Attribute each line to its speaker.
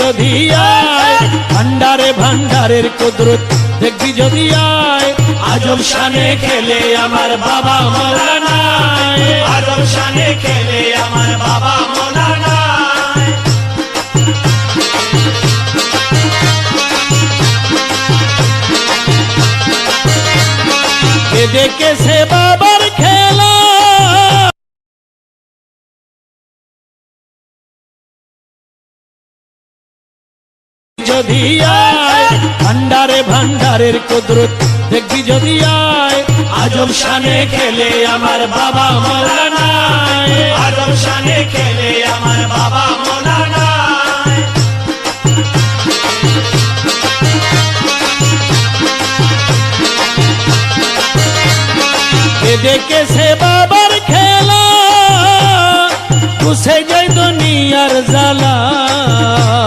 Speaker 1: যদি আয়, ভান্ডারে ভান্ডারের কুদরত দেখবি যদি আয়। আজব শানে খেলে আমার বাবা মৌলানা,
Speaker 2: আজব শানে খেলে আমার বাবা মৌলানা।
Speaker 1: কে দেখেছে বাবার খেলা, যদি আয়, ভান্ডারে ভান্ডারের কুদরত দেখবি যদি আয়। আজব শানে খেলে আমার বাবা মৌলানা,
Speaker 2: আজব শানে খেলে আমার বাবা মৌলানা।
Speaker 1: কে দেখেছে বাবার খেলা, বুঝে যায় দুনিয়ার জ্বালা।